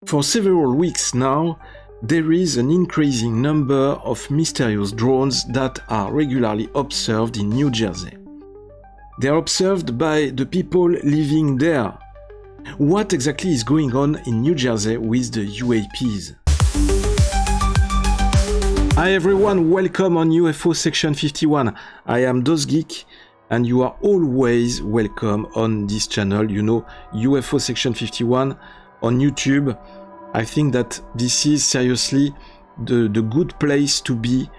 For several weeks now, there is an increasing number of mysterious drones that are regularly observed in New Jersey. They are observed by the people living there. What exactly is going on in New Jersey with the UAPs? Hi everyone, welcome on UFO Section 51. I am DosGeek and you are always welcome on this channel. You know, UFO Section 51 on YouTube. I think that this is seriously the good place to be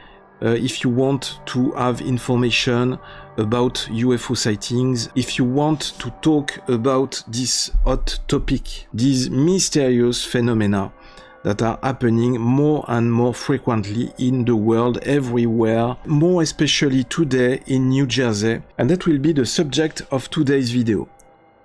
if you want to have information about UFO sightings, if you want to talk about this hot topic, these mysterious phenomena that are happening more and more frequently in the world, everywhere, more especially today in New Jersey, and that will be the subject of today's video.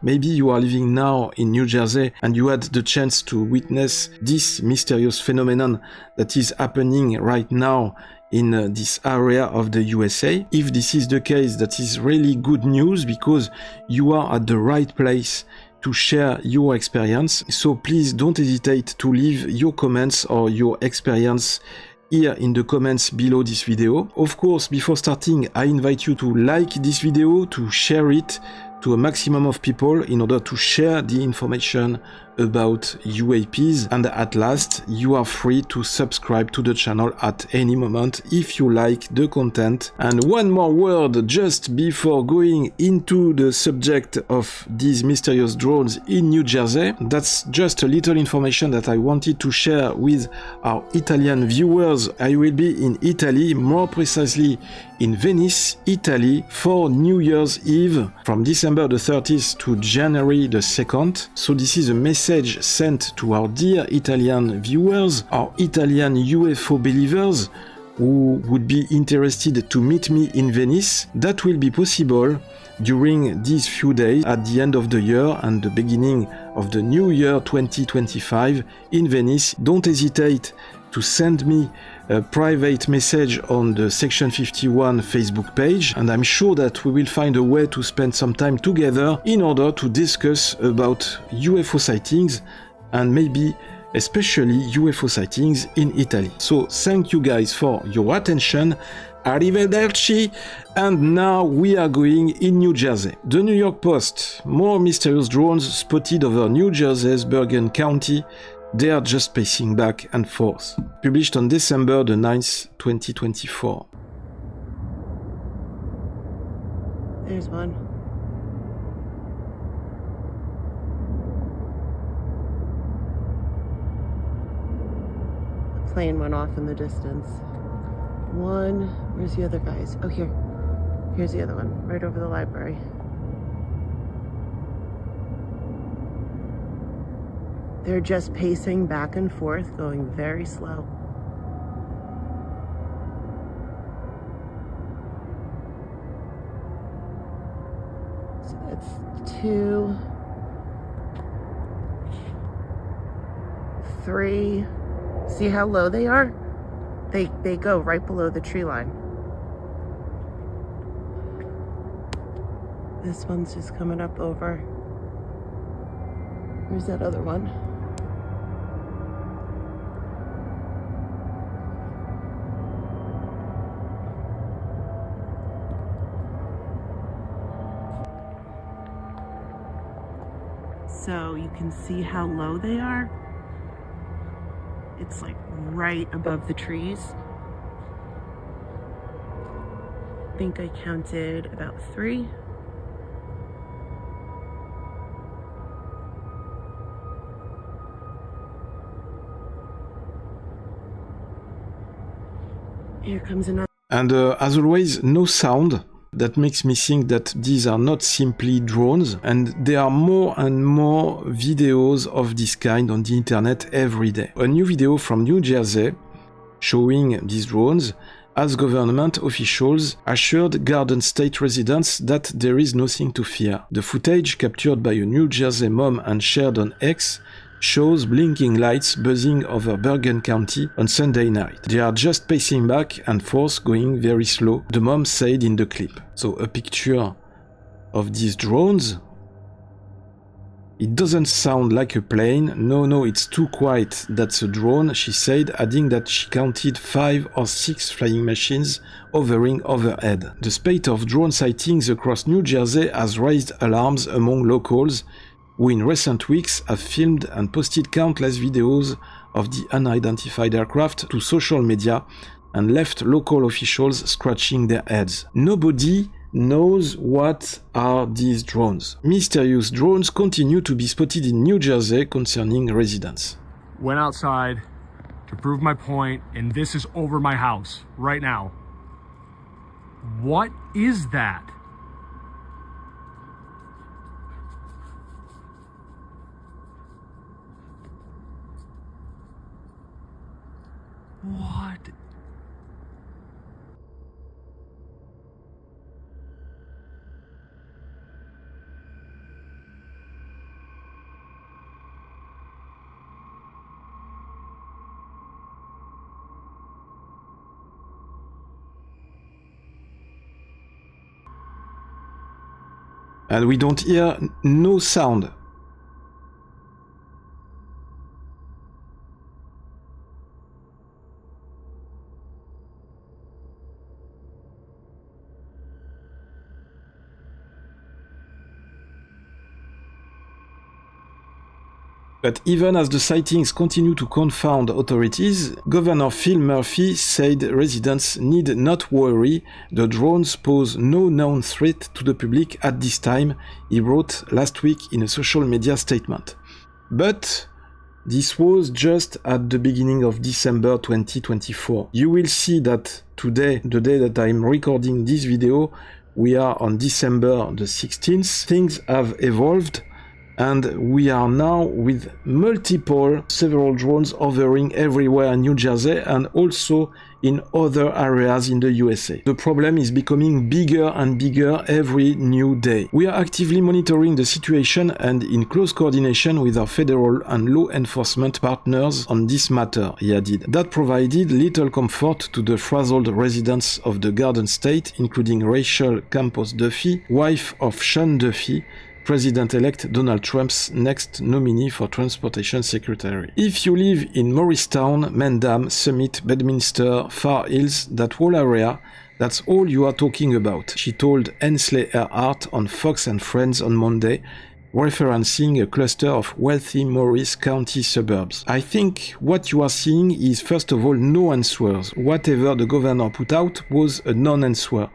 Maybe you are living now in New Jersey and you had the chance to witness this mysterious phenomenon that is happening right now in this area of the USA. If this is the case, that is really good news because you are at the right place to share your experience. So please don't hesitate to leave your comments or your experience here in the comments below this video. Of course, before starting, I invite you to like this video, to share it to a maximum of people in order to share the information about UAPs. And at last, you are free to subscribe to the channel at any moment if you like the content. And one more word just before going into the subject of these mysterious drones in New Jersey. That's just a little information that I wanted to share with our Italian viewers. I will be in Italy, more precisely in Venice, Italy, for New Year's Eve from December the 30th to January the 2nd. So this is a message sent to our dear Italian viewers, our Italian UFO believers who would be interested to meet me in Venice. That will be possible during these few days at the end of the year and the beginning of the new year 2025 in Venice. Don't hesitate to send me a private message on the Section 51 Facebook page, and I'm sure that we will find a way to spend some time together in order to discuss about UFO sightings and maybe especially UFO sightings in Italy. So thank you guys for your attention. Arrivederci. And now we are going in New Jersey. The New York Post. More mysterious drones spotted over New Jersey's Bergen County. They are just pacing back and forth. Published on December the 9th, 2024. There's one. The plane went off in the distance. One. Where's the other guys? Oh, here. Here's the other one, right over the library. They're just pacing back and forth, going very slow. So that's 2, 3. See how low they are? They go right below the tree line. This one's just coming up over. Where's that other one? So you can see how low they are. It's like right above the trees. I think I counted about 3. Here comes another. And as always, no sound. That makes me think that these are not simply drones, and there are more and more videos of this kind on the internet every day. A new video from New Jersey showing these drones as government officials assured Garden State residents that there is nothing to fear. The footage captured by a New Jersey mom and shared on X shows blinking lights buzzing over Bergen County on Sunday night. They are just pacing back and forth, going very slow, the mom said in the clip. So a picture of these drones It doesn't sound like a plane. No, it's too quiet. That's a drone, she said, adding that she counted 5 or 6 flying machines hovering overhead. The spate of drone sightings across New Jersey has raised alarms among locals, who in recent weeks have filmed and posted countless videos of the unidentified aircraft to social media and left local officials scratching their heads. Nobody knows what are these drones. Mysterious drones continue to be spotted in New Jersey concerning residents. Went outside to prove my point, and this is over my house right now. What is that? What? And we don't hear no sound. But even as the sightings continue to confound authorities, Governor Phil Murphy said residents need not worry, the drones pose no known threat to the public at this time, he wrote last week in a social media statement. But this was just at the beginning of December 2024. You will see that today, the day that I'm recording this video, we are on December the 16th, things have evolved. And we are now with several drones hovering everywhere in New Jersey and also in other areas in the USA. The problem is becoming bigger and bigger every new day. We are actively monitoring the situation and in close coordination with our federal and law enforcement partners on this matter, he added. That provided little comfort to the frazzled residents of the Garden State, including Rachel Campos Duffy, wife of Sean Duffy, President-elect Donald Trump's next nominee for Transportation Secretary. If you live in Morristown, Mendham, Summit, Bedminster, Far Hills, that whole area, that's all you are talking about, she told Hensley Earhart on Fox and Friends on Monday, referencing a cluster of wealthy Morris County suburbs. I think what you are seeing is first of all no answers. Whatever the governor put out was a non-answer,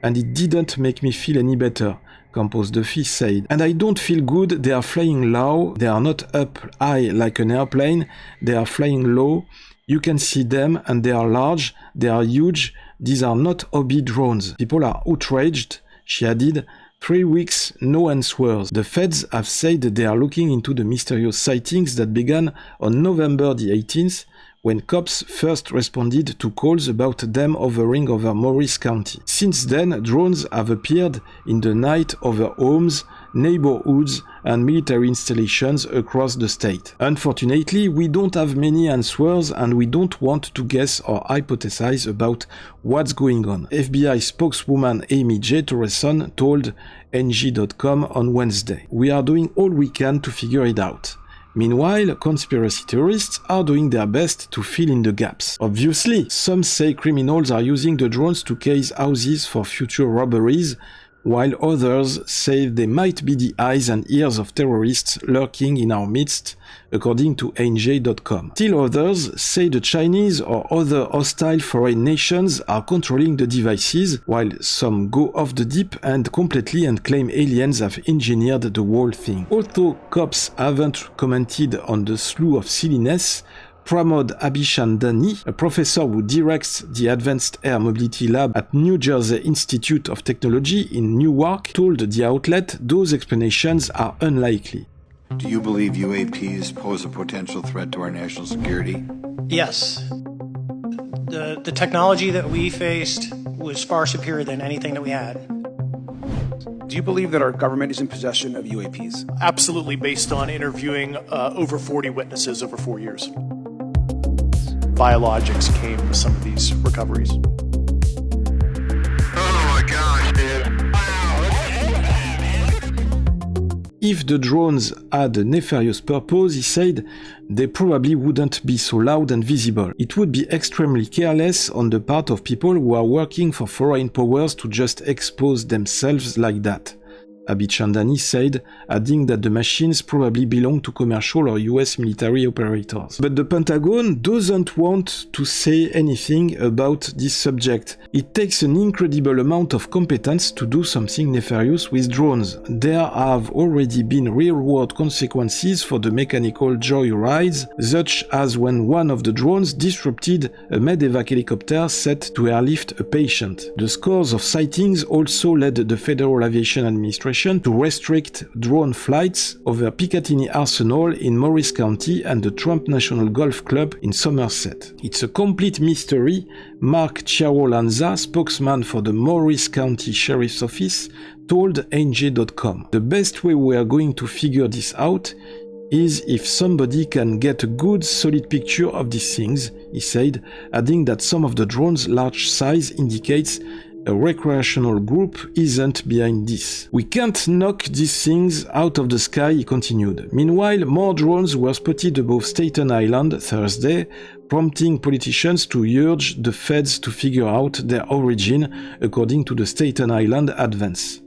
and it didn't make me feel any better. Campos Duffy said. And I don't feel good, they are flying low, they are not up high like an airplane, they are flying low, you can see them and they are large, they are huge, these are not hobby drones. People are outraged, she added. 3 weeks, no answers. The feds have said they are looking into the mysterious sightings that began on November the 18th, when cops first responded to calls about them hovering over Morris County. Since then, drones have appeared in the night over homes, neighborhoods, and military installations across the state. Unfortunately, we don't have many answers and we don't want to guess or hypothesize about what's going on, FBI spokeswoman Amy J. Torreson told NG.com on Wednesday. We are doing all we can to figure it out. Meanwhile, conspiracy theorists are doing their best to fill in the gaps. Obviously, some say criminals are using the drones to case houses for future robberies, while others say they might be the eyes and ears of terrorists lurking in our midst, according to NJ.com. Still others say the Chinese or other hostile foreign nations are controlling the devices, while some go off the deep end completely and claim aliens have engineered the whole thing. Although cops haven't commented on the slew of silliness, Pramod Abhishandani, a professor who directs the Advanced Air Mobility Lab at New Jersey Institute of Technology in Newark, told the outlet those explanations are unlikely. Do you believe UAPs pose a potential threat to our national security? Yes. The technology that we faced was far superior than anything that we had. Do you believe that our government is in possession of UAPs? Absolutely, based on interviewing over 40 witnesses over 4 years. Biologics came with some of these recoveries. Oh my gosh, dude. if the drones had a nefarious purpose, he said, they probably wouldn't be so loud and visible. It would be extremely careless on the part of people who are working for foreign powers to just expose themselves like that. Abichandani said, adding that the machines probably belong to commercial or US military operators. But the Pentagon doesn't want to say anything about this subject. It takes an incredible amount of competence to do something nefarious with drones. There have already been real-world consequences for the mechanical joyrides, such as when one of the drones disrupted a medevac helicopter set to airlift a patient. The scores of sightings also led the Federal Aviation Administration to restrict drone flights over Picatinny Arsenal in Morris County and the Trump National Golf Club in Somerset. It's a complete mystery. Mark Chiarolanza, spokesman for the Morris County Sheriff's Office, told NJ.com, "The best way we are going to figure this out is if somebody can get a good solid picture of these things," he said, adding that some of the drones' large size indicates a recreational group isn't behind this. "We can't knock these things out of the sky," he continued. Meanwhile, more drones were spotted above Staten Island Thursday, prompting politicians to urge the feds to figure out their origin, according to the Staten Island Advance.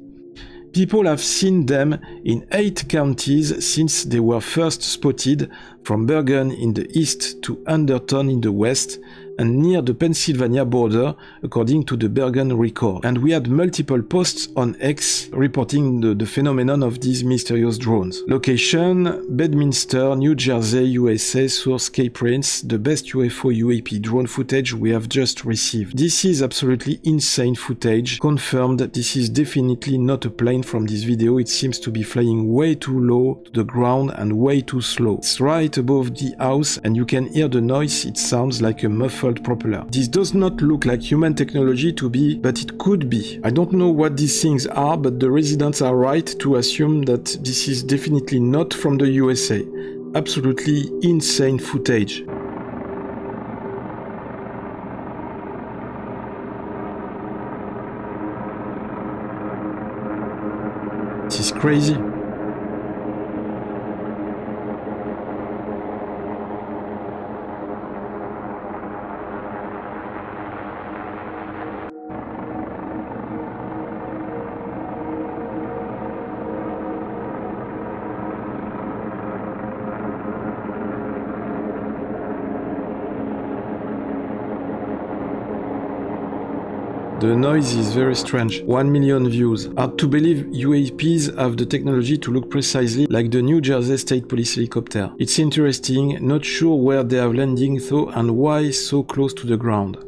People have seen them in 8 counties since they were first spotted, from Bergen in the east to Anderton in the west, and near the Pennsylvania border, according to the Bergen Record. And we had multiple posts on X reporting the phenomenon of these mysterious drones. Location: Bedminster, New Jersey, USA. Source: K-Prints, the best UFO UAP drone footage we have just received. This is absolutely insane footage. Confirmed, this is definitely not a plane from this video. It seems to be flying way too low to the ground and way too slow. It's right above the house and you can hear the noise. It sounds like a muffled propeller. This does not look like human technology to be, but it could be. I don't know what these things are, but the residents are right to assume that this is definitely not from the USA. Absolutely insane footage. This is crazy. The noise is very strange. 1 million views. Hard to believe UAPs have the technology to look precisely like the New Jersey State Police helicopter. It's interesting, not sure where they are landing though and why so close to the ground.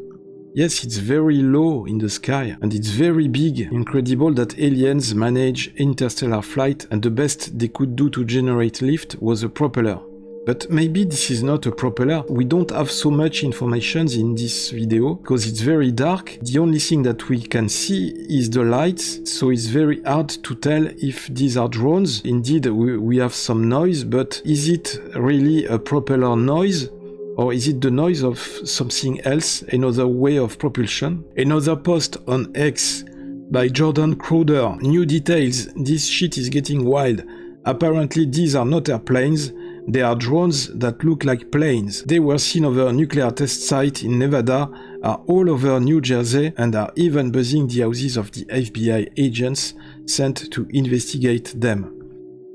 Yes, it's very low in the sky and it's very big. Incredible that aliens manage interstellar flight and the best they could do to generate lift was a propeller. But maybe this is not a propeller. We don't have so much information in this video because it's very dark. The only thing that we can see is the lights, so it's very hard to tell if these are drones. Indeed, we have some noise, but is it really a propeller noise? Or is it the noise of something else, another way of propulsion? Another post on X by Jordan Crowder. New details. This shit is getting wild. Apparently these are not airplanes. They are drones that look like planes. They were seen over a nuclear test site in Nevada, are all over New Jersey, and are even buzzing the houses of the FBI agents sent to investigate them.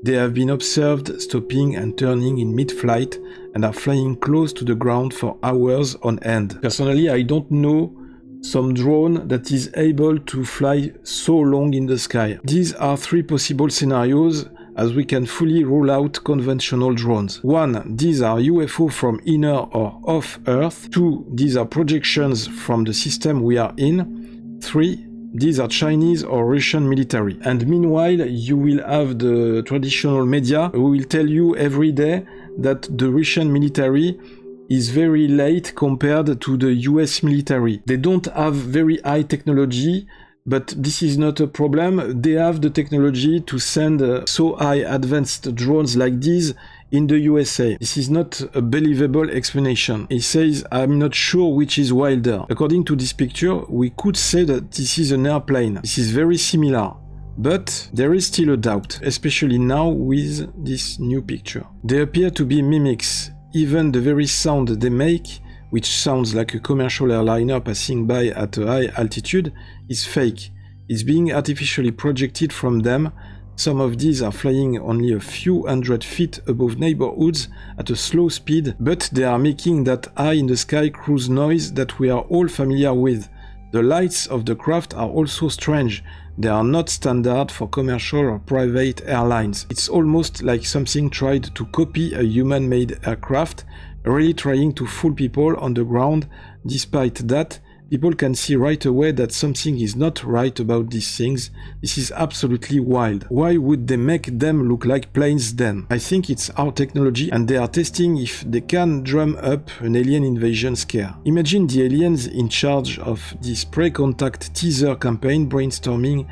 They have been observed stopping and turning in mid-flight and are flying close to the ground for hours on end. Personally, I don't know some drone that is able to fly so long in the sky. These are 3 possible scenarios, as we can fully rule out conventional drones. 1. These are UFO from inner or off Earth. 2. These are projections from the system we are in. 3. These are Chinese or Russian military. And meanwhile, you will have the traditional media who will tell you every day that the Russian military is very late compared to the US military. They don't have very high technology, but this is not a problem. They have the technology to send so high advanced drones like these in the USA. This is not a believable explanation. He says, I'm not sure which is wilder. According to this picture, we could say that this is an airplane. This is very similar. But there is still a doubt, especially now with this new picture. They appear to be mimics. Even the very sound they make, which sounds like a commercial airliner passing by at a high altitude, is fake. It's being artificially projected from them. Some of these are flying only a few hundred feet above neighborhoods at a slow speed, but they are making that high in the sky cruise noise that we are all familiar with. The lights of the craft are also strange. They are not standard for commercial or private airlines. It's almost like something tried to copy a human-made aircraft, really trying to fool people on the ground. Despite that, people can see right away that something is not right about these things. This is absolutely wild. Why would they make them look like planes then? I think it's our technology and they are testing if they can drum up an alien invasion scare. Imagine the aliens in charge of this pre-contact teaser campaign brainstorming,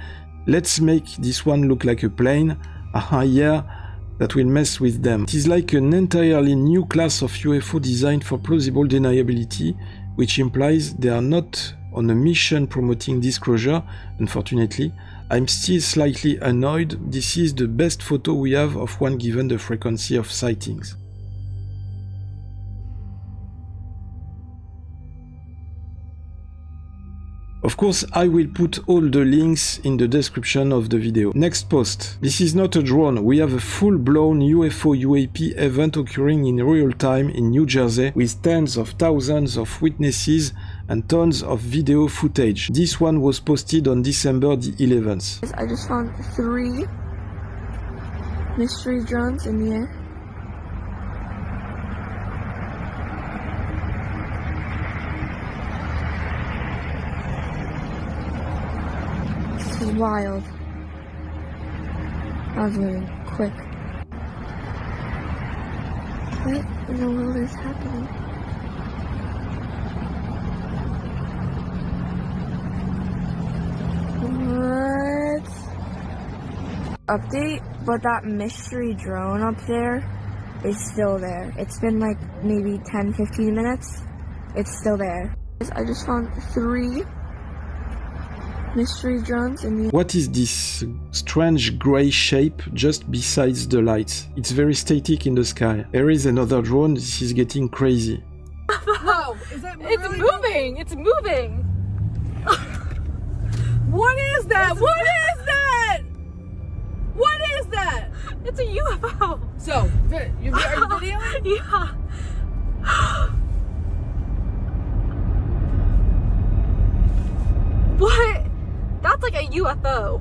let's make this one look like a plane. Yeah, that will mess with them. It is like an entirely new class of UFO designed for plausible deniability, which implies they are not on a mission promoting disclosure, unfortunately. I'm still slightly annoyed. This is the best photo we have of one given the frequency of sightings. Of course, I will put all the links in the description of the video. Next post. This is not a drone. We have a full-blown UFO UAP event occurring in real time in New Jersey with tens of thousands of witnesses and tons of video footage. This one was posted on December the 11th. I just found 3 mystery drones in the air. This is wild. I was moving quick. What in the world is happening? What? Update, but that mystery drone up there is still there. It's been like maybe 10-15 minutes. It's still there. I just found 3 mystery drones in the... What is this strange grey shape just besides the lights? It's very static in the sky. There is another drone. This is getting crazy. Whoa! Is that really moving? It's moving! What is that? What is that? What is that? It's a UFO. So, are you videoing? Yeah. What? That's like a UFO.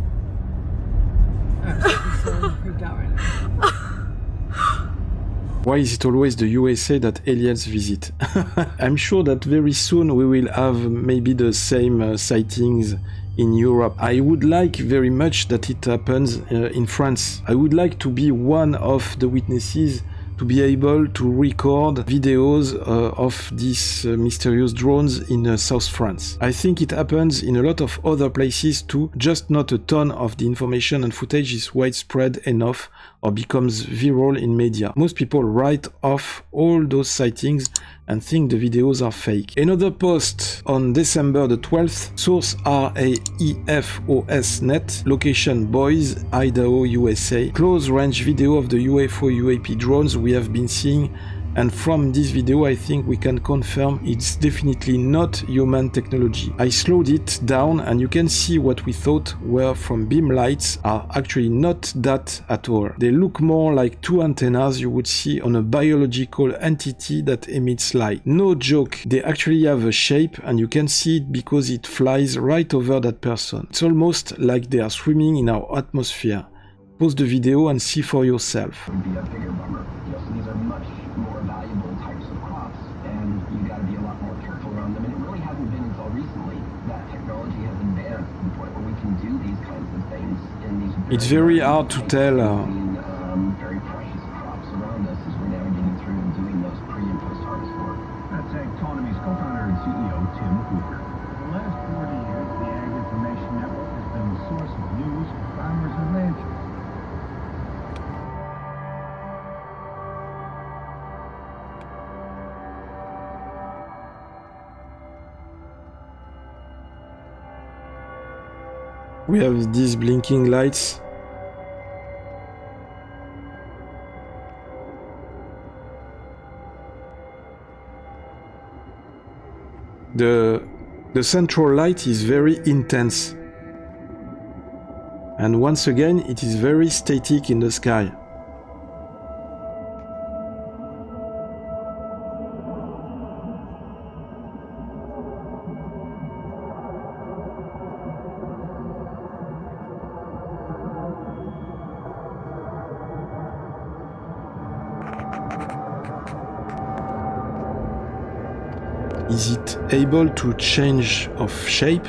I'm so freaked out right now. Why is it always the USA that aliens visit? I'm sure that very soon we will have maybe the same sightings in Europe. I would like very much that it happens in France. I would like to be one of the witnesses to be able to record videos of these mysterious drones in South France. I think it happens in a lot of other places too, just not a ton of the information and footage is widespread enough or becomes viral in media. Most people write off all those sightings and think the videos are fake. Another post on December the 12th, source RAEFOS.net, location Boise, Idaho, USA. Close range video of the UFO UAP drones we have been seeing, and from this video I think we can confirm it's definitely not human technology. I slowed it down and you can see what we thought were from beam lights are actually not that at all. They look more like 2 antennas you would see on a biological entity that emits light. No joke, they actually have a shape and you can see it because it flies right over that person. It's almost like they are swimming in our atmosphere. Pause the video and see for yourself. Would be a bigger bummer. Just these are much more valuable types of crops, and you got to be a lot more careful around them. And it really hasn't been until recently that technology has advanced to the point where we can do these kinds of things in these. It's very hard to tell. Very precious crops around us as we're navigating through and doing those pre and post harvest work. That's Autonomy's co-founder and CEO Tim Hoover. For the last 40 years, the Ag Information Network has been the source of news for farmers and ranchers. We have these blinking lights. The central light is very intense. And once again, it is very static in the sky. Is it able to change of shape?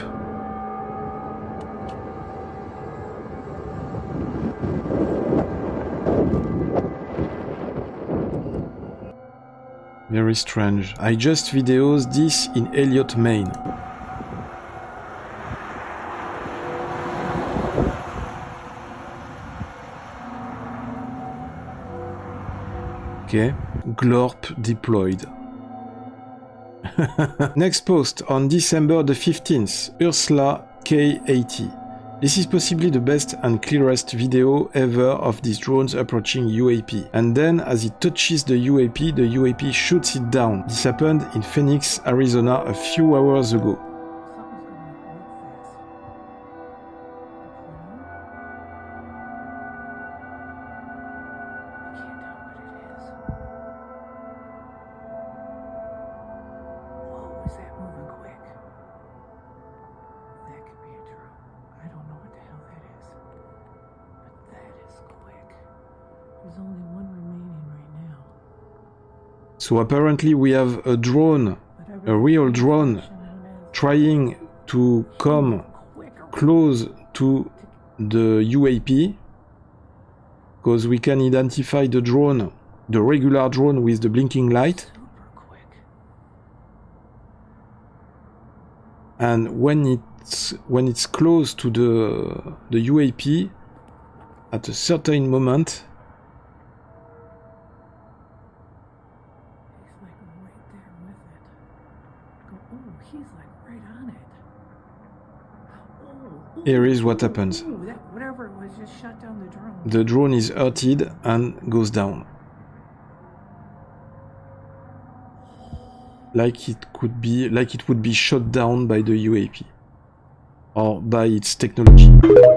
Very strange. I just videos this in Elliott, Maine. Okay, Glorp deployed. Next post on December the 15th, Ursula K80. This is possibly the best and clearest video ever of these drones approaching UAP. And then as it touches the UAP shoots it down. This happened in Phoenix, Arizona a few hours ago. So apparently we have a drone, a real drone, trying to come close to the UAP, because we can identify the drone, the regular drone with the blinking light. And when it's close to the UAP, at a certain moment, here is what happens. Whatever it was just shut down the drone. The drone is hurted and goes down. Like it would be shot down by the UAP. Or by its technology.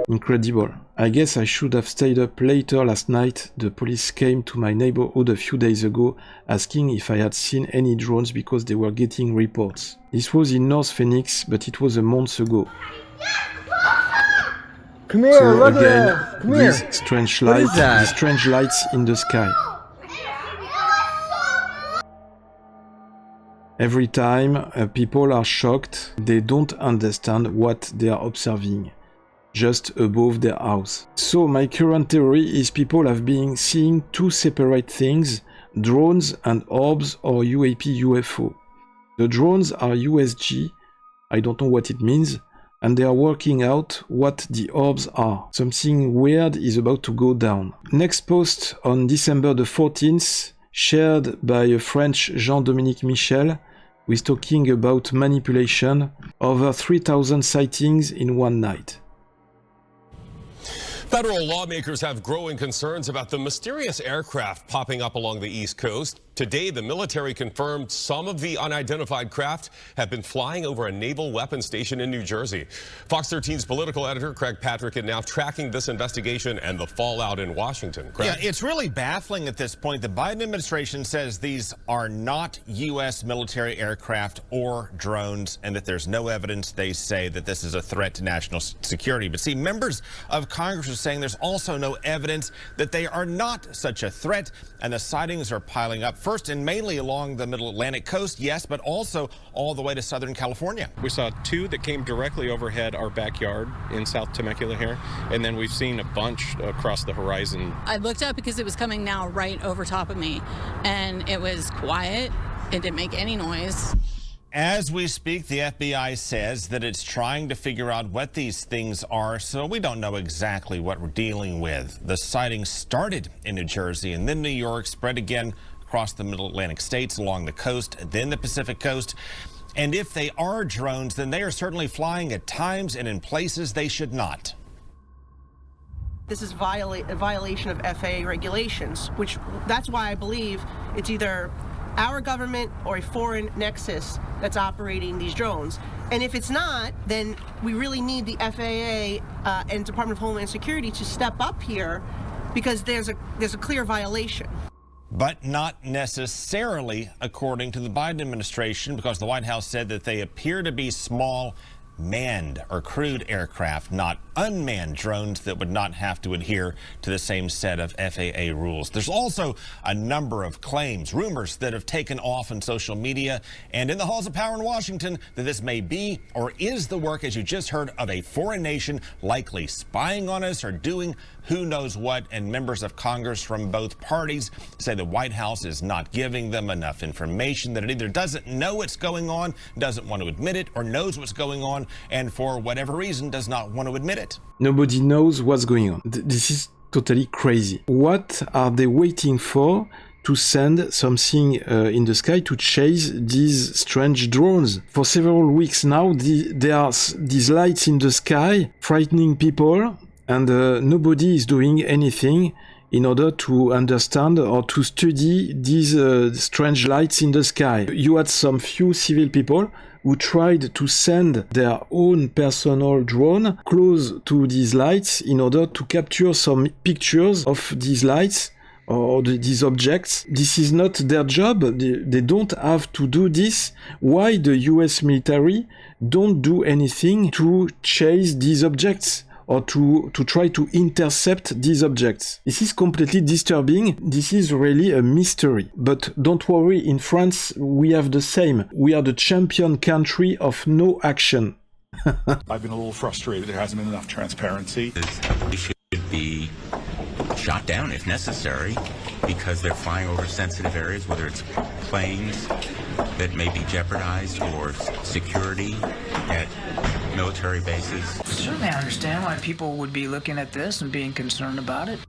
Incredible. I guess I should have stayed up later last night. The police came to my neighborhood a few days ago asking if I had seen any drones because they were getting reports. This was in North Phoenix, but it was a month ago. Come here, so look again, at this. Come here. Strange What is light, that? these strange lights in the sky. Every time people are shocked, they don't understand what they are observing, just above their house. So my current theory is people have been seeing two separate things, drones and orbs or UAP UFO. The drones are USG, I don't know what it means, and they are working out what the orbs are. Something weird is about to go down. Next post on December the 14th, shared by a French Jean-Dominique Michel, who is talking about manipulation. Over 3,000 sightings in one night. Federal lawmakers have growing concerns about the mysterious aircraft popping up along the East Coast. Today, the military confirmed some of the unidentified craft have been flying over a naval weapons station in New Jersey. Fox 13's political editor Craig Patrick is now tracking this investigation and the fallout in Washington. Craig? Yeah, it's really baffling at this point. The Biden administration says these are not U.S. military aircraft or drones, and that there's no evidence, they say, that this is a threat to national security. But see, members of Congress are saying there's also no evidence that they are not such a threat, and the sightings are piling up. First and mainly along the middle Atlantic coast, yes, but also all the way to Southern California. We saw two that came directly overhead our backyard in South Temecula here, and then we've seen a bunch across the horizon. I looked up because it was coming now right over top of me, and it was quiet. It didn't make any noise. As we speak, the FBI says that it's trying to figure out what these things are, so we don't know exactly what we're dealing with. The sighting started in New Jersey and then New York, spread again across the middle Atlantic states along the coast, then the Pacific coast. And if they are drones, then they are certainly flying at times and in places they should not. This is a violation of FAA regulations, that's why I believe it's either our government or a foreign nexus that's operating these drones. And if it's not, then we really need the FAA and Department of Homeland Security to step up here, because there's a clear violation. But not necessarily according to the Biden administration, because the White House said that they appear to be small manned or crewed aircraft, not unmanned drones that would not have to adhere to the same set of FAA rules. There's also a number of claims, rumors that have taken off on social media and in the halls of power in Washington that this may be or is the work, as you just heard, of a foreign nation likely spying on us or doing who knows what, and members of Congress from both parties say the White House is not giving them enough information, that it either doesn't know what's going on, doesn't want to admit it, or knows what's going on, and for whatever reason does not want to admit it. Nobody knows what's going on. This is totally crazy. What are they waiting for to send something in the sky to chase these strange drones? For several weeks now, there are these lights in the sky frightening people, and nobody is doing anything in order to understand or to study these strange lights in the sky. You had some few civil people who tried to send their own personal drone close to these lights in order to capture some pictures of these lights or these objects. This is not their job. They don't have to do this. Why the US military don't do anything to chase these objects or to try to intercept these objects? This is completely disturbing. This is really a mystery. But don't worry, in France we have the same. We are the champion country of no action. I've been a little frustrated. There hasn't been enough transparency. We should be shot down if necessary, because they're flying over sensitive areas, whether it's planes that may be jeopardized or security at military bases. Certainly I understand why people would be looking at this and being concerned about it.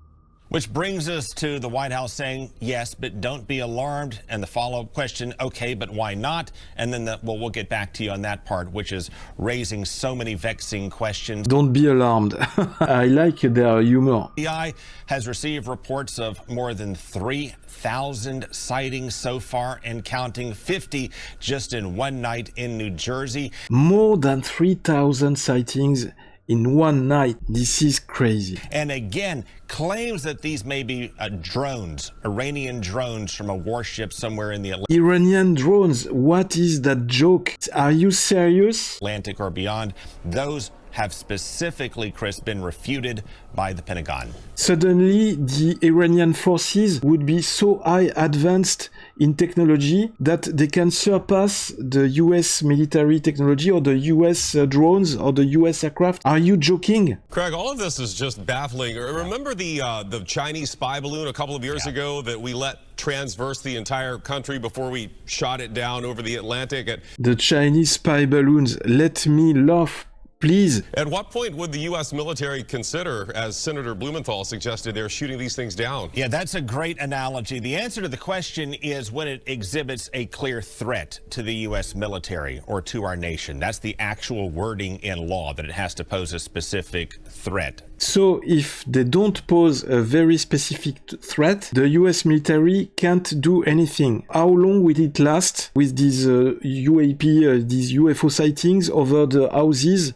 Which brings us to the White House saying, yes, but don't be alarmed. And the follow-up question, okay, but why not? And then we'll get back to you on that part, which is raising so many vexing questions. Don't be alarmed. I like their humor. The FBI has received reports of more than 3,000 sightings so far and counting, 50 just in one night in New Jersey. More than 3,000 sightings in one night. This is crazy. And again, claims that these may be drones, Iranian drones from a warship somewhere in the Iranian drones? What is that joke? Are you serious? Atlantic or beyond. Those have specifically, Chris, been refuted by the Pentagon. Suddenly, the Iranian forces would be so high advanced in technology that they can surpass the US military technology or the US drones or the US aircraft. Are you joking? Craig, all of this is just baffling. Remember the Chinese spy balloon a couple of years ago that we let transverse the entire country before we shot it down over the Atlantic? The Chinese spy balloons, let me laugh. Please. At what point would the U.S. military consider, as Senator Blumenthal suggested, they're shooting these things down? Yeah, that's a great analogy. The answer to the question is when it exhibits a clear threat to the U.S. military or to our nation. That's the actual wording in law, that it has to pose a specific threat. So if they don't pose a very specific threat, the US military can't do anything. How long will it last with these UAP, these UFO sightings over the houses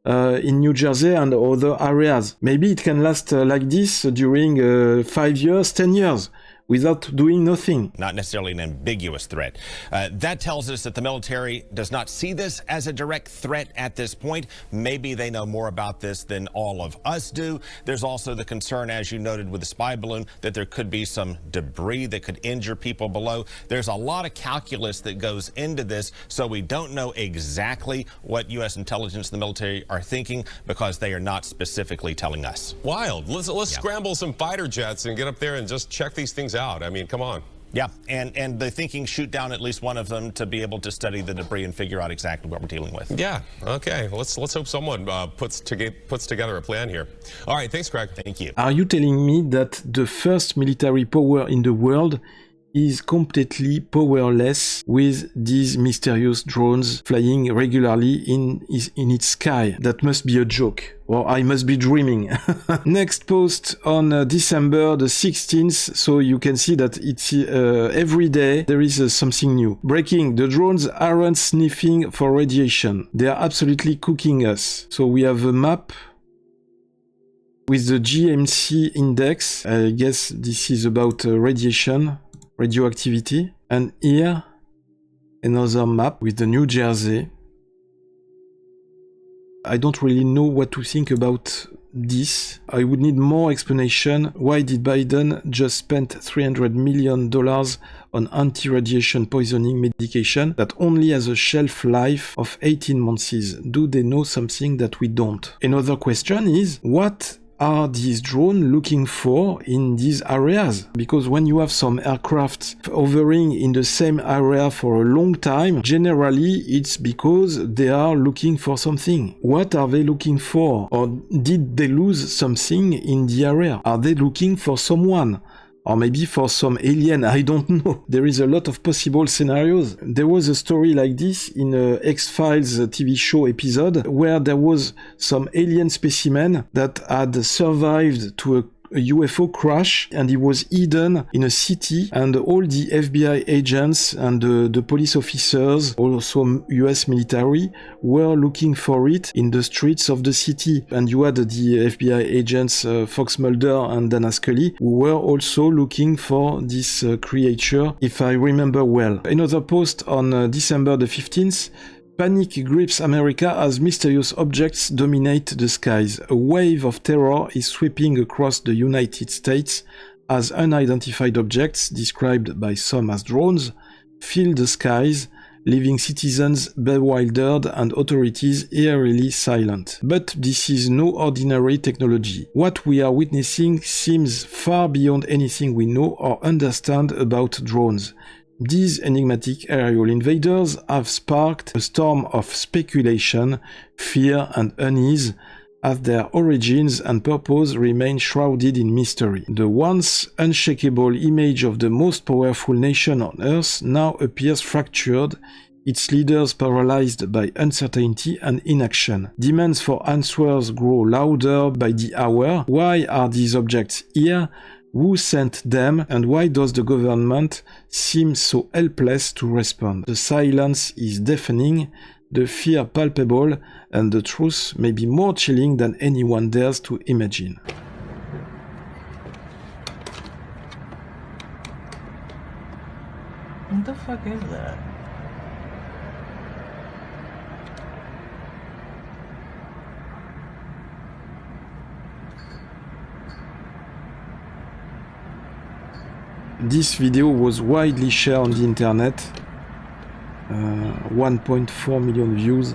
in New Jersey and other areas? Maybe it can last like this during 5 years, 10 years. Without doing nothing. Not necessarily an ambiguous threat. That tells us that the military does not see this as a direct threat at this point. Maybe they know more about this than all of us do. There's also the concern, as you noted with the spy balloon, that there could be some debris that could injure people below. There's a lot of calculus that goes into this, so we don't know exactly what U.S. intelligence and the military are thinking because they are not specifically telling us. Wild. Let's scramble some fighter jets and get up there and just check these things out. I mean, come on. Yeah, and the thinking shoot down at least one of them to be able to study the debris and figure out exactly what we're dealing with. Yeah, okay. Let's hope someone puts together a plan here. All right, thanks, Craig. Thank you. Are you telling me that the first military power in the world is completely powerless with these mysterious drones flying regularly in its sky. That must be a joke, or I must be dreaming. Next post on December the 16th, so you can see that it's every day there is something new. Breaking: the drones aren't sniffing for radiation, they are absolutely cooking us. So we have a map with the GMC index. I guess this is about radiation, radioactivity. And here, another map with the New Jersey. I don't really know what to think about this. I would need more explanation. Why did Biden just spend $300 million on anti-radiation poisoning medication that only has a shelf life of 18 months? Do they know something that we don't? Another question is, what are these drones looking for in these areas? Because when you have some aircraft hovering in the same area for a long time, generally it's because they are looking for something. What are they looking for? Or did they lose something in the area? Are they looking for someone? Or maybe for some alien, I don't know. There is a lot of possible scenarios. There was a story like this in a X-Files TV show episode where there was some alien specimen that had survived to a UFO crash, and he was hidden in a city, and all the FBI agents and the police officers, also US military, were looking for it in the streets of the city. And you had the FBI agents Fox Mulder and Dana Scully, who were also looking for this creature, if I remember well. Another post on December the 15th. Panic grips America as mysterious objects dominate the skies. A wave of terror is sweeping across the United States as unidentified objects, described by some as drones, fill the skies, leaving citizens bewildered and authorities eerily silent. But this is no ordinary technology. What we are witnessing seems far beyond anything we know or understand about drones. These enigmatic aerial invaders have sparked a storm of speculation, fear, and unease, as their origins and purpose remain shrouded in mystery. The once unshakable image of the most powerful nation on Earth now appears fractured, its leaders paralyzed by uncertainty and inaction. Demands for answers grow louder by the hour. Why are these objects here? Who sent them, and why does the government seem so helpless to respond? The silence is deafening, the fear palpable, and the truth may be more chilling than anyone dares to imagine. What the fuck is that? This video was widely shared on the internet, 1.4 million views.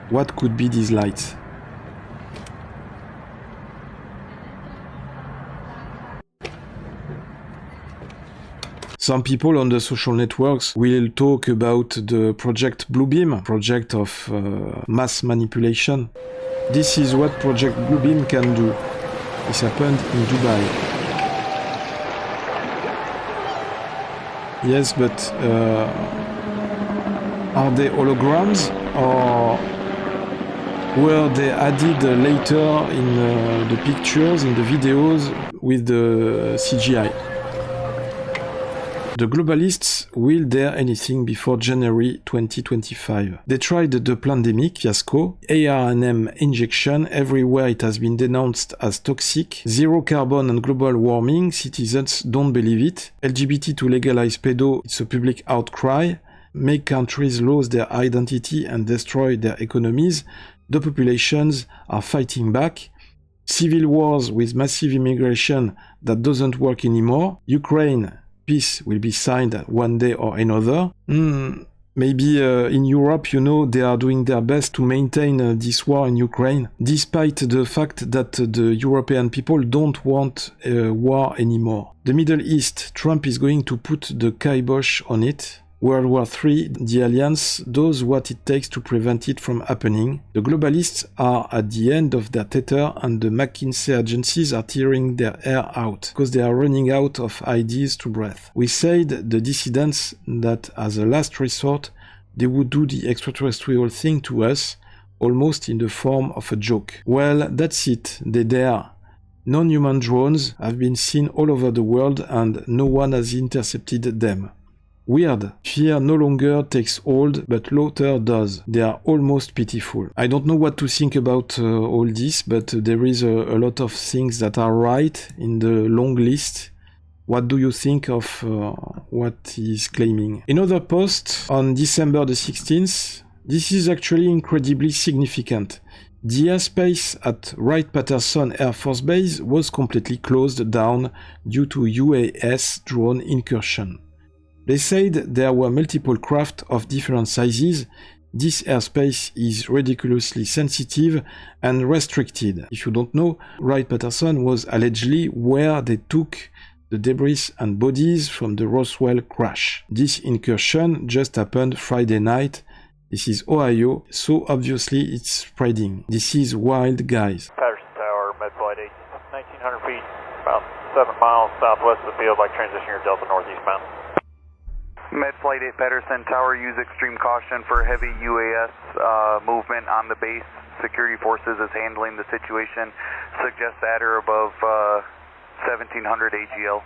What could be these lights? Some people on the social networks will talk about the Project Bluebeam, project of mass manipulation. This is what Project Bluebeam can do. This happened in Dubai. Yes, but are they holograms, or were they added later in the pictures, in the videos with the CGI? The globalists will dare anything before January 2025. They tried the pandemic fiasco, ARNM injection, everywhere it has been denounced as toxic, zero carbon and global warming, citizens don't believe it, LGBT to legalize pedo, it's a public outcry, make countries lose their identity and destroy their economies, the populations are fighting back, civil wars with massive immigration that doesn't work anymore, Ukraine, peace will be signed one day or another. Maybe in Europe, you know, they are doing their best to maintain this war in Ukraine, despite the fact that the European people don't want war anymore. The Middle East, Trump is going to put the kibosh on it. World War III, the Alliance does what it takes to prevent it from happening. The globalists are at the end of their tether and the McKinsey agencies are tearing their hair out because they are running out of ideas to breathe. We said the dissidents that as a last resort they would do the extraterrestrial thing to us, almost in the form of a joke. Well, that's it, they dare. Non-human drones have been seen all over the world and no one has intercepted them. Weird. Fear no longer takes hold, but laughter does. They are almost pitiful. I don't know what to think about all this, but there is a lot of things that are right in the long list. What do you think of what he's claiming? Another post on December the 16th. This is actually incredibly significant. The airspace at Wright-Patterson Air Force Base was completely closed down due to UAS drone incursion. They said there were multiple craft of different sizes. This airspace is ridiculously sensitive and restricted. If you don't know, Wright-Patterson was allegedly where they took the debris and bodies from the Roswell crash. This incursion just happened Friday night. This is Ohio, so obviously it's spreading. This is wild, guys. Patterson Tower, med flight 8, 1,900 feet, about 7 miles southwest of the field, like transition your Delta northeastbound. Med Flight 8 Patterson Tower, use extreme caution for heavy UAS movement on the base. Security forces is handling the situation. Suggest at or above 1,700 AGL.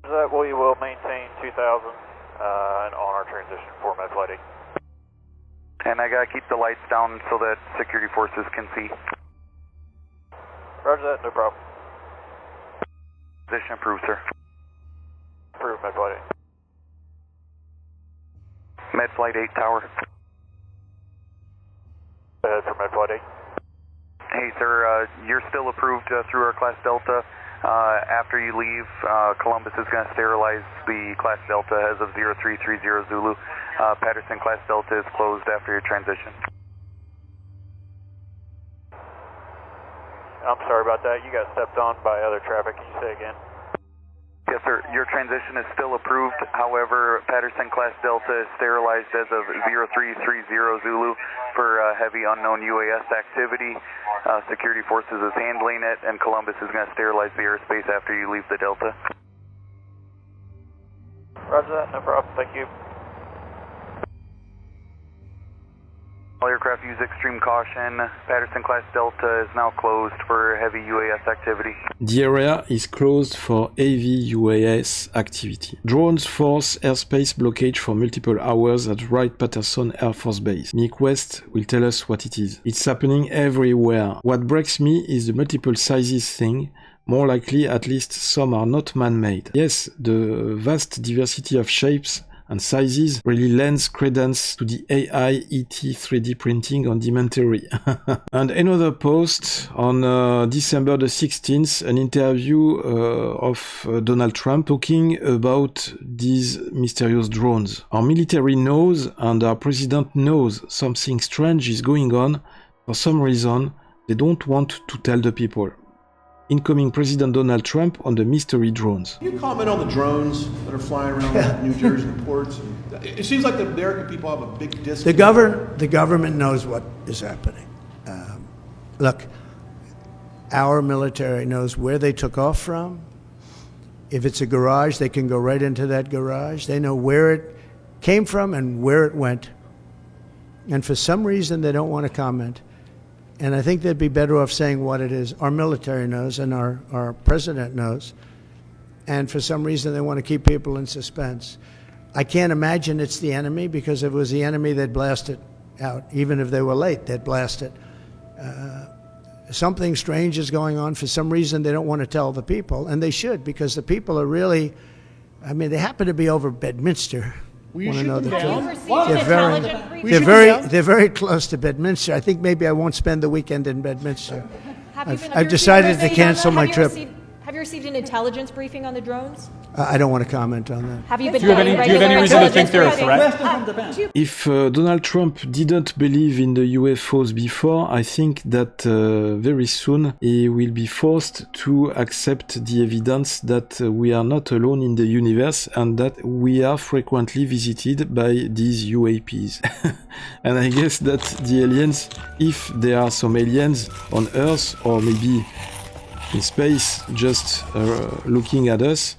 That we will maintain 2,000 and on our transition for Med Flight 8. And I gotta keep the lights down so that security forces can see. Roger that, no problem. Position approved, sir. Approved, Med Flight 8. Med Flight 8 Tower. Ahead for Med Flight 8. Hey, sir, you're still approved through our Class Delta. After you leave, Columbus is going to sterilize the Class Delta as of 0330 Zulu. Patterson Class Delta is closed after your transition. I'm sorry about that. You got stepped on by other traffic. Can you say again? Yes, sir. Your transition is still approved. However, Patterson Class Delta is sterilized as of 0330 Zulu for heavy unknown UAS activity. Security forces is handling it, and Columbus is going to sterilize the airspace after you leave the Delta. Roger that. No problem. Thank you. All aircraft use extreme caution. Patterson Class Delta is now closed for heavy UAS activity. The area is closed for heavy UAS activity. Drones force airspace blockage for multiple hours at Wright-Patterson Air Force Base. Nick West will tell us what it is. It's happening everywhere. What breaks me is the multiple sizes thing. More likely, at least some are not man-made. Yes, the vast diversity of shapes and sizes really lends credence to the AI ET 3D printing on demand theory. And another post on December the 16th, an interview of Donald Trump talking about these mysterious drones. Our military knows and our president knows something strange is going on. For some reason, they don't want to tell the people. Incoming President Donald Trump on the mystery drones. Can you comment on the drones that are flying around New Jersey and ports? It seems like the American people have a big disconnect. The government knows what is happening. Look, our military knows where they took off from. If it's a garage, they can go right into that garage. They know where it came from and where it went. And for some reason, they don't want to comment. And I think they'd be better off saying what it is. Our military knows and our president knows. And for some reason, they want to keep people in suspense. I can't imagine it's the enemy, because if it was the enemy, they'd blast it out. Even if they were late, they'd blast it. Something strange is going on. For some reason, they don't want to tell the people. And they should, because the people are really, I mean, they happen to be over Bedminster. Will you shoot them down? They're very close to Bedminster. I think maybe I won't spend the weekend in Bedminster. I've decided to cancel my trip. Have Have you received an intelligence briefing on the drones? I don't want to comment on that. Have you been do you have any reason to think they're a threat? If Donald Trump didn't believe in the UFOs before, I think that very soon he will be forced to accept the evidence that we are not alone in the universe and that we are frequently visited by these UAPs. And I guess that the aliens, if there are some aliens on Earth or maybe in space just looking at us,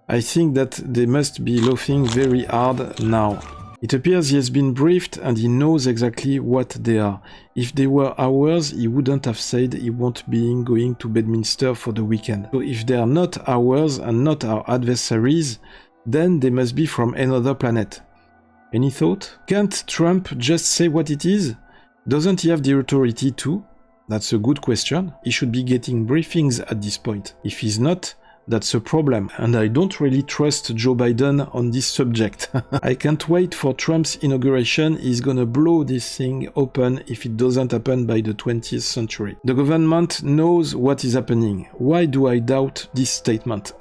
I think that they must be laughing very hard now. It appears he has been briefed and he knows exactly what they are. If they were ours, he wouldn't have said he won't be going to Bedminster for the weekend. So if they are not ours and not our adversaries, then they must be from another planet. Any thought? Can't Trump just say what it is? Doesn't he have the authority to? That's a good question. He should be getting briefings at this point. If he's not, that's a problem, and I don't really trust Joe Biden on this subject. I can't wait for Trump's inauguration. He's gonna blow this thing open if it doesn't happen by the 20th century. The government knows what is happening. Why do I doubt this statement?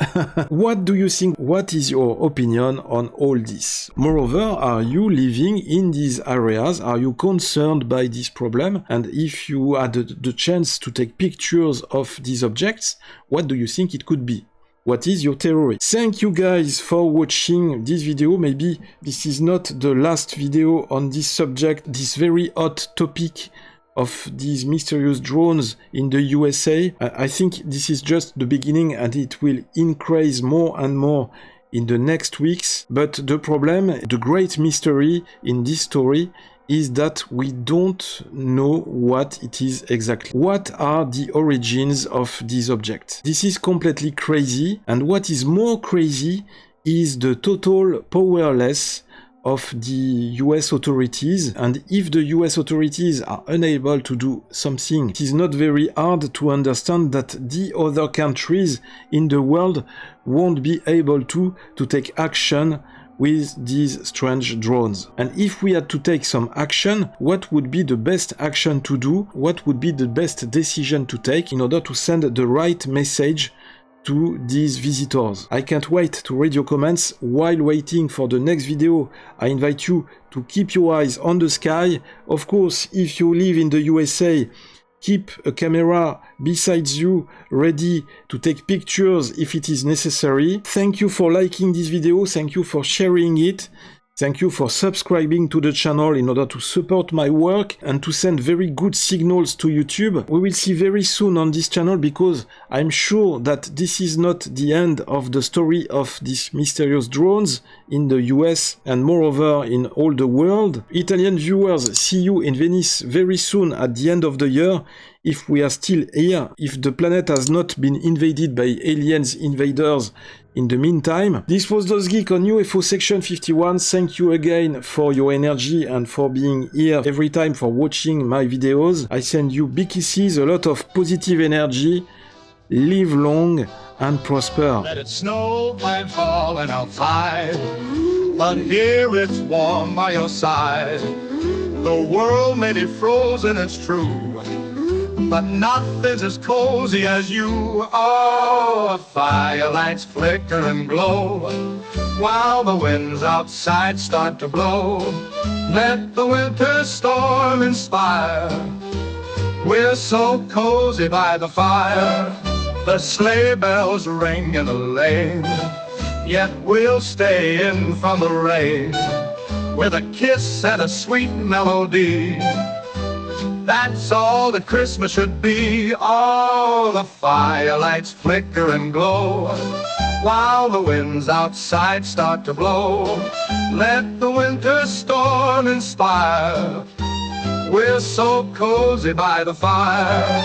What do you think? What is your opinion on all this? Moreover, are you living in these areas? Are you concerned by this problem? And if you had the chance to take pictures of these objects, what do you think it could be? What is your theory? Thank you guys for watching this video. Maybe this is not the last video on this subject, this very hot topic of these mysterious drones in the USA. I think this is just the beginning and it will increase more and more in the next weeks. But the problem, the great mystery in this story is that we don't know what it is exactly. What are the origins of these objects? This is completely crazy, and what is more crazy is the total powerless of the US authorities, and if the US authorities are unable to do something, it is not very hard to understand that the other countries in the world won't be able to take action with these strange drones. And if we had to take some action, what would be the best action to do? What would be the best decision to take in order to send the right message to these visitors? I can't wait to read your comments. While waiting for the next video, I invite you to keep your eyes on the sky. Of course, if you live in the USA, keep a camera beside you, ready to take pictures if it is necessary. Thank you for liking this video, thank you for sharing it, thank you for subscribing to the channel in order to support my work and to send very good signals to YouTube. We will see very soon on this channel because I'm sure that this is not the end of the story of these mysterious drones in the US and moreover in all the world. Italian viewers, see you in Venice very soon at the end of the year. If we are still here, if the planet has not been invaded by aliens invaders in the meantime. This was DozGeek on UFO Section 51. Thank you again for your energy and for being here every time for watching my videos. I send you big kisses, a lot of positive energy. Live long and prosper. Let it snow and fall and outside, but here it's warm by your side. The world may be frozen, it's true, but nothing's as cozy as you. Oh, firelights flicker and glow while the winds outside start to blow. Let the winter storm inspire. We're so cozy by the fire. The sleigh bells ring in the lane, yet we'll stay in from the rain with a kiss and a sweet melody. That's all that Christmas should be. All the firelights flicker and glow while the winds outside start to blow. Let the winter storm inspire. We're so cozy by the fire.